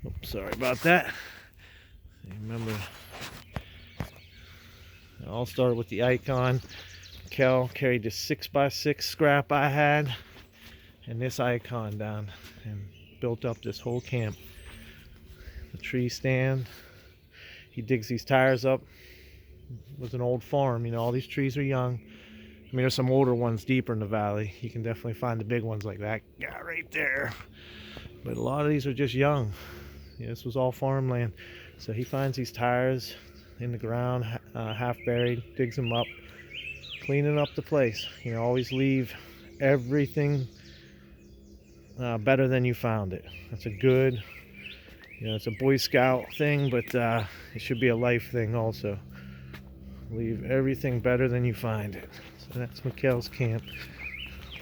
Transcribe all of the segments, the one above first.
Oops, sorry about that. Remember, it all started with the Icon. Kel carried this 6x6 scrap I had and this Icon down and built up this whole camp. The tree stand. He digs these tires up. It was an old farm, you know, all these trees are young. I mean, there's some older ones deeper in the valley. You can definitely find the big ones like that guy right there. But a lot of these are just young. Yeah, this was all farmland. So he finds these tires in the ground, half buried, digs them up, cleaning up the place. You know, always leave everything better than you found it. That's a good, you know, it's a Boy Scout thing, but it should be a life thing also. Leave everything better than you find it. So that's Mikkel's camp.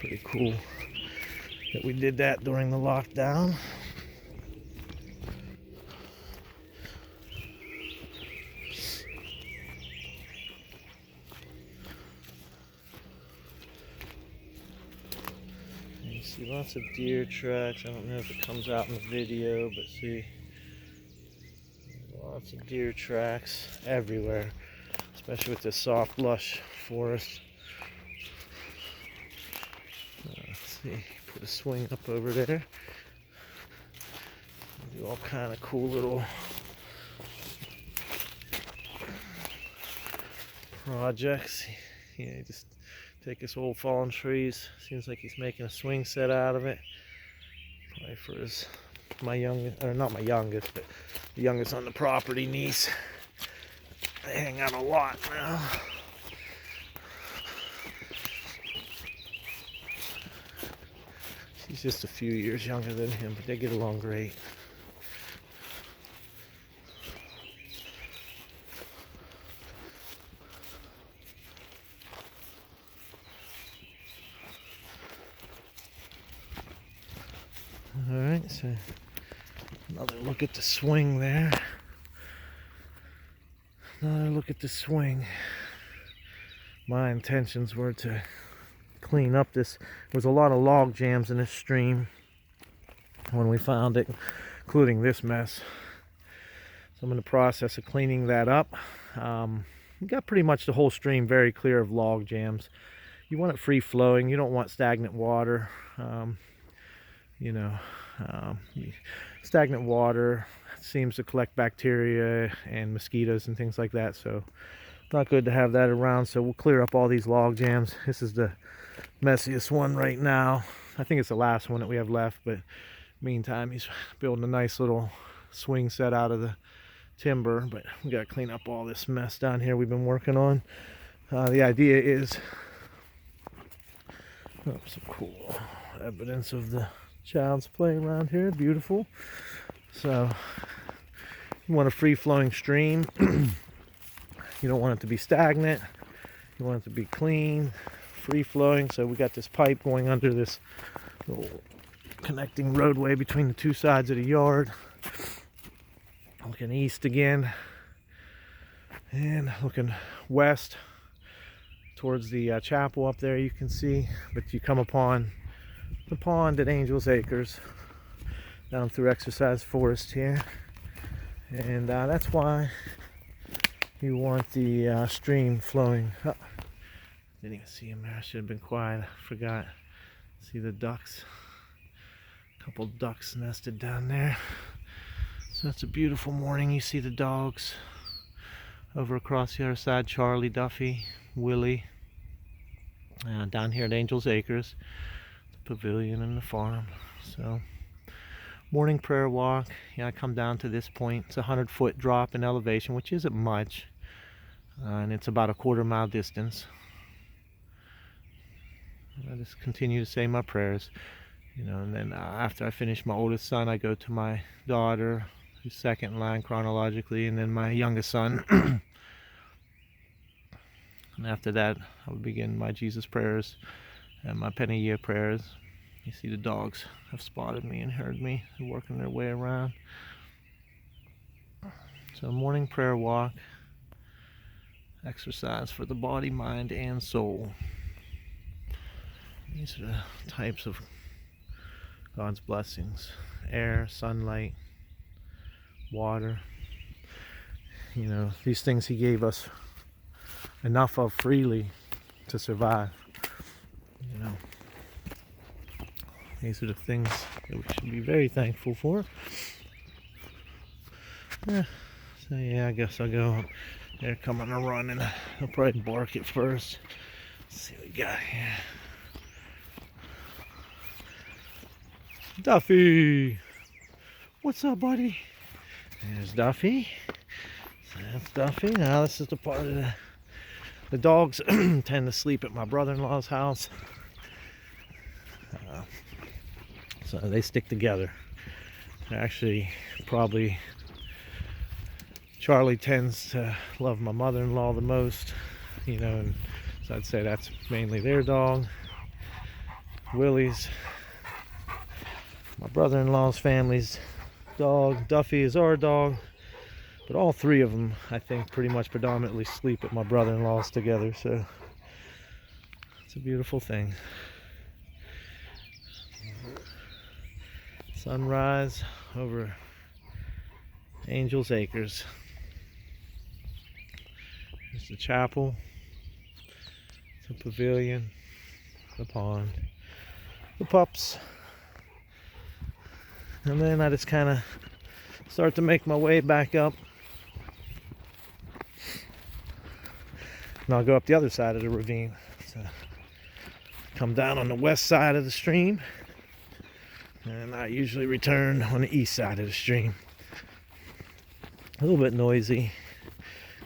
Pretty cool that we did that during the lockdown. You see lots of deer tracks. I don't know if it comes out in the video, but see lots of deer tracks everywhere, especially with this soft, lush forest. Let's see, put a swing up over there. Do all kind of cool little projects. Yeah, just take this old fallen trees. Seems like he's making a swing set out of it. Probably for my youngest, or not my youngest, but the youngest on the property niece. They hang out a lot now. She's just a few years younger than him, but they get along great. Alright, so another look at the swing there. Another look at the swing. My intentions were to clean up this. There was a lot of log jams in this stream when we found it, including this mess. So I'm in the process of cleaning that up. We got pretty much the whole stream very clear of log jams. You want it free flowing. You don't want stagnant water. Stagnant water seems to collect bacteria and mosquitoes and things like that, so not good to have that around. So we'll clear up all these log jams. This is the messiest one right now. I think it's the last one that we have left, but meantime he's building a nice little swing set out of the timber. But we got to clean up all this mess down here we've been working on. The idea is some cool evidence of the child's play around here. Beautiful. So you want a free-flowing stream. You don't want it to be stagnant. You want it to be clean, free-flowing. So we got this pipe going under this little connecting roadway between the two sides of the yard. Looking east again and looking west towards the chapel up there, you can see. But you come upon the pond at Angels Acres down through Exercise Forest here, and that's why you want the stream flowing. Oh, didn't even see him there. I should have been quiet. I forgot. See the ducks. A couple ducks nested down there. So it's a beautiful morning. You see the dogs over across the other side. Charlie, Duffy, Willie. Down here at Angels Acres, the pavilion and the farm. So morning prayer walk. I come down to this point. It's a 100-foot drop in elevation, which isn't much, and it's about a quarter-mile distance. I just continue to say my prayers, and then after I finish my oldest son, I go to my daughter, who's second in line chronologically, and then my youngest son. And after that, I will begin my Jesus prayers and my Penny prayers. You see the dogs have spotted me and heard me. They're working their way around. So morning prayer walk, exercise for the body, mind, and soul. These are the types of God's blessings: air, sunlight, water. You know, these things he gave us enough of freely to survive. You know, these are the things that we should be very thankful for. Yeah, so yeah, I guess I'll go up. They're coming a running. I'll probably bark at first. Let's see what we got here. Duffy! What's up, buddy? There's Duffy. So that's Duffy. Now this is the part of the dogs tend to sleep at my brother-in-law's house. So they stick together. Actually, probably Charlie tends to love my mother-in-law the most, you know, and so I'd say that's mainly their dog. Willie's my brother-in-law's family's dog. Duffy is our dog. But all three of them, I think, pretty much predominantly sleep at my brother-in-law's together, so it's a beautiful thing. Sunrise over Angel's Acres. There's the chapel, the pavilion, the pond, the pups. And then I just kind of start to make my way back up. And I'll go up the other side of the ravine. So come down on the west side of the stream. And I usually return on the east side of the stream. A little bit noisy.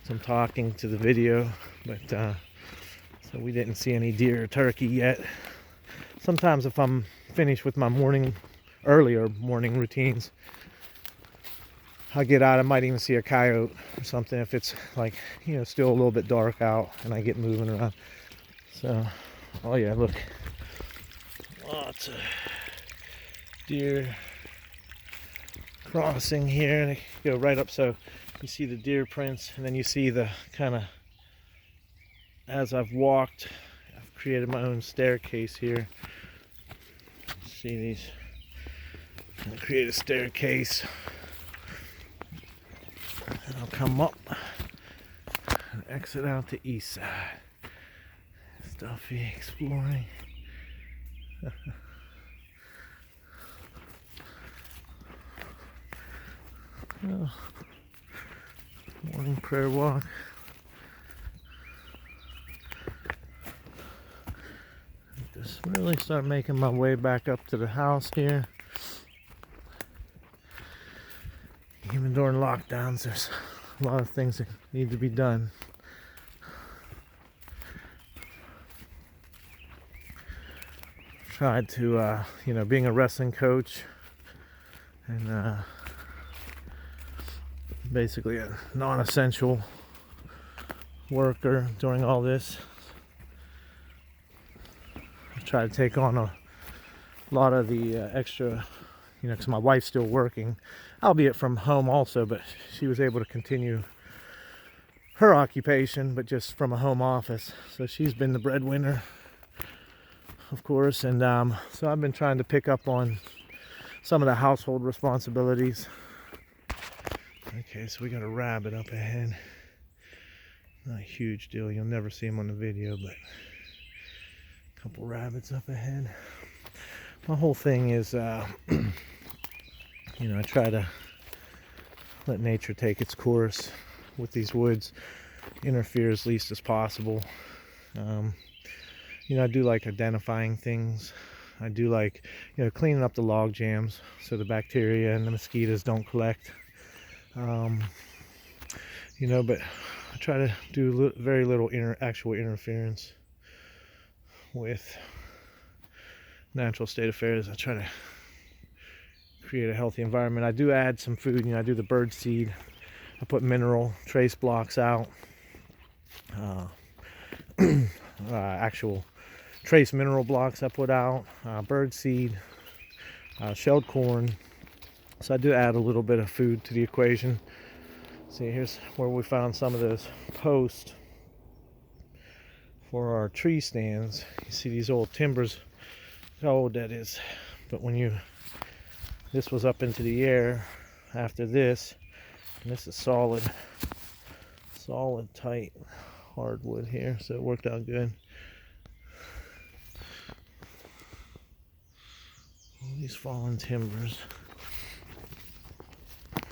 So I'm talking to the video. But so we didn't see any deer or turkey yet. Sometimes if I'm finished with my earlier morning routines, I get out, I might even see a coyote or something if it's like, you know, still a little bit dark out and I get moving around. So, oh yeah, look. Lots of deer crossing here. They go right up, so you see the deer prints, and then you see the kind of, as I've walked, I've created my own staircase here. See these? I'll create a staircase. And I'll come up and exit out the east side. Duffy exploring. Oh, morning prayer walk. Just really start making my way back up to the house here. Even during lockdowns, there's a lot of things that need to be done. Tried to, you know, being a wrestling coach and basically a non-essential worker during all this. I tried to take on a lot of the extra, you know, because my wife's still working, albeit from home also, but she was able to continue her occupation, but just from a home office. So she's been the breadwinner, of course, and so I've been trying to pick up on some of the household responsibilities. Okay, so we got a rabbit up ahead. Not a huge deal, you'll never see him on the video, but a couple rabbits up ahead. My whole thing is, you know, I try to let nature take its course with these woods, interfere as least as possible. You know, I do like identifying things. I do like, you know, cleaning up the log jams so the bacteria and the mosquitoes don't collect. You know, but I try to do very little actual interference with natural state affairs. I try to create a healthy environment. I do add some food, you know, I do the bird seed. I put mineral trace blocks out. Actual trace mineral blocks I put out. Bird seed, shelled corn. So I do add a little bit of food to the equation. See, here's where we found some of those posts for our tree stands. You see these old timbers, how old that is. But when this was up into the air after this, And this is solid, tight hardwood here, so it worked out good. All these fallen timbers,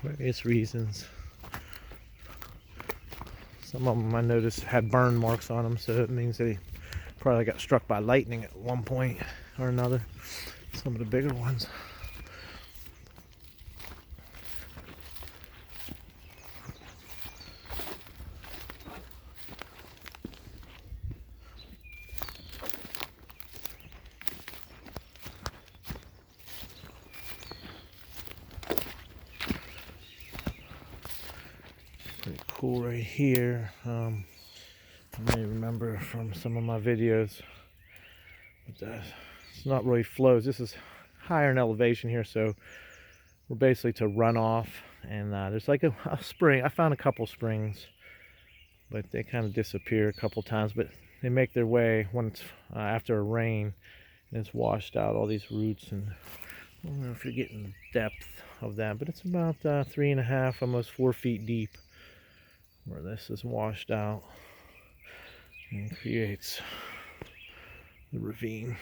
various reasons. Some of them I noticed had burn marks on them, so it means they probably got struck by lightning at one point or another. Some of the bigger ones. Pretty cool right here. I may remember from some of my videos, but it's not really flows. This is higher in elevation here, so we're basically to run off, and there's like a spring. I found a couple springs, but they kind of disappear a couple times, but they make their way once after a rain, and it's washed out all these roots. And I don't know if you're getting the depth of that, but it's about 3.5, almost 4 feet deep, where this is washed out and creates the ravine.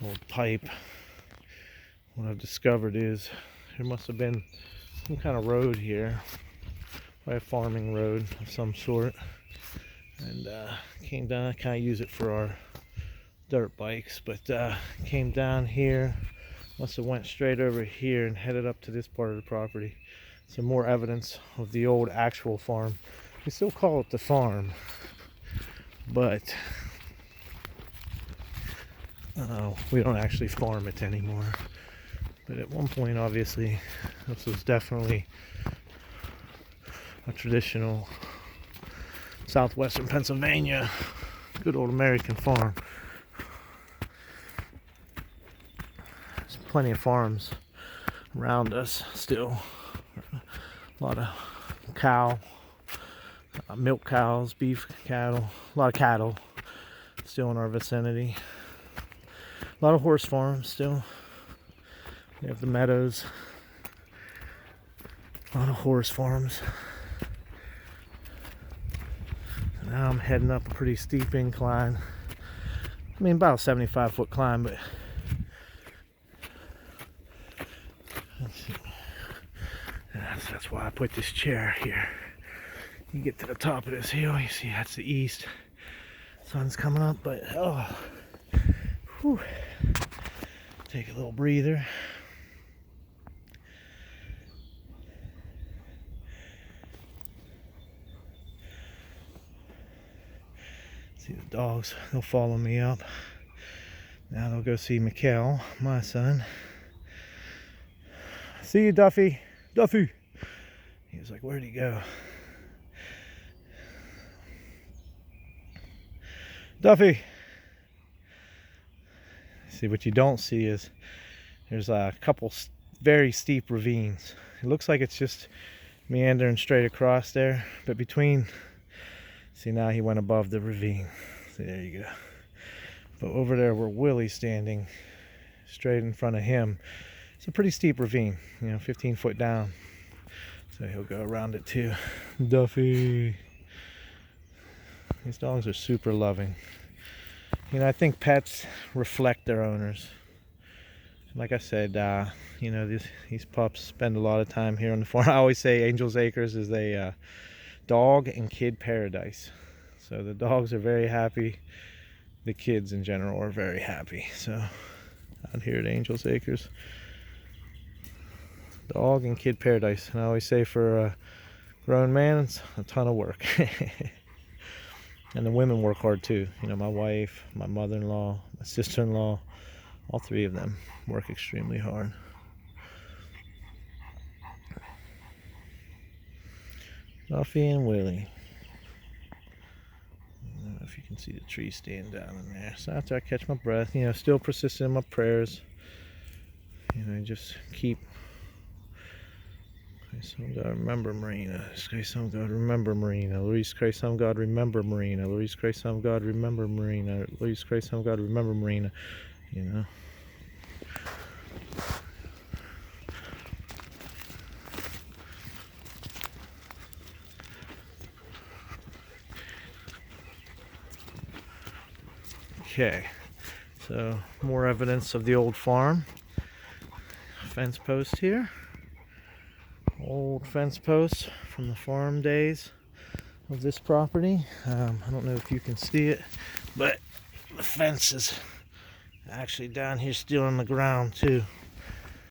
Old pipe. What I've discovered is there must have been some kind of road here, probably a farming road of some sort, and came down. I kind of use it for our dirt bikes, but came down here, must have went straight over here and headed up to this part of the property. Some more evidence of the old actual farm. We still call it the farm, but we don't actually farm it anymore. But at one point, obviously, this was definitely a traditional southwestern Pennsylvania, good old American farm. There's plenty of farms around us still. A lot of cow, milk cows, beef cattle, a lot of cattle still in our vicinity. A lot of horse farms still. We have the meadows. A lot of horse farms. Now I'm heading up a pretty steep incline. I mean, about a 75-foot climb, but let's see. That's why I put this chair here. You get to the top of this hill, you see that's the east. Sun's coming up, but whew. Take a little breather. See the dogs, they'll follow me up. Now they'll go see Mikkel, my son. See you, Duffy. Duffy! He was like, where'd he go? Duffy! See, what you don't see is there's a couple very steep ravines. It looks like it's just meandering straight across there, but between, see, now he went above the ravine. See, there you go. But over there where Willie's standing, straight in front of him, it's a pretty steep ravine, 15 foot down. So he'll go around it too. Duffy. These dogs are super loving. I think pets reflect their owners. Like I said, these pups spend a lot of time here on the farm. I always say Angels Acres is a dog and kid paradise. So the dogs are very happy. The kids in general are very happy. So out here at Angels Acres, dog and kid paradise. And I always say for a grown man, it's a ton of work. And the women work hard too. My wife, my mother-in-law, my sister-in-law, all three of them work extremely hard. Duffy and Willie. I don't know if you can see the tree stand down in there. So after I catch my breath, still persistent in my prayers. Just keep Some God remember Marina. Jesus Christ, some God remember Marina. Louise Christ, some God remember Marina. Louise Christ, some God remember Marina. Louise Christ, some God remember Marina. You know. Okay, so more evidence of the old farm. Fence post here. Old fence posts from the farm days of this property. I don't know if you can see it, but the fence is actually down here still on the ground too.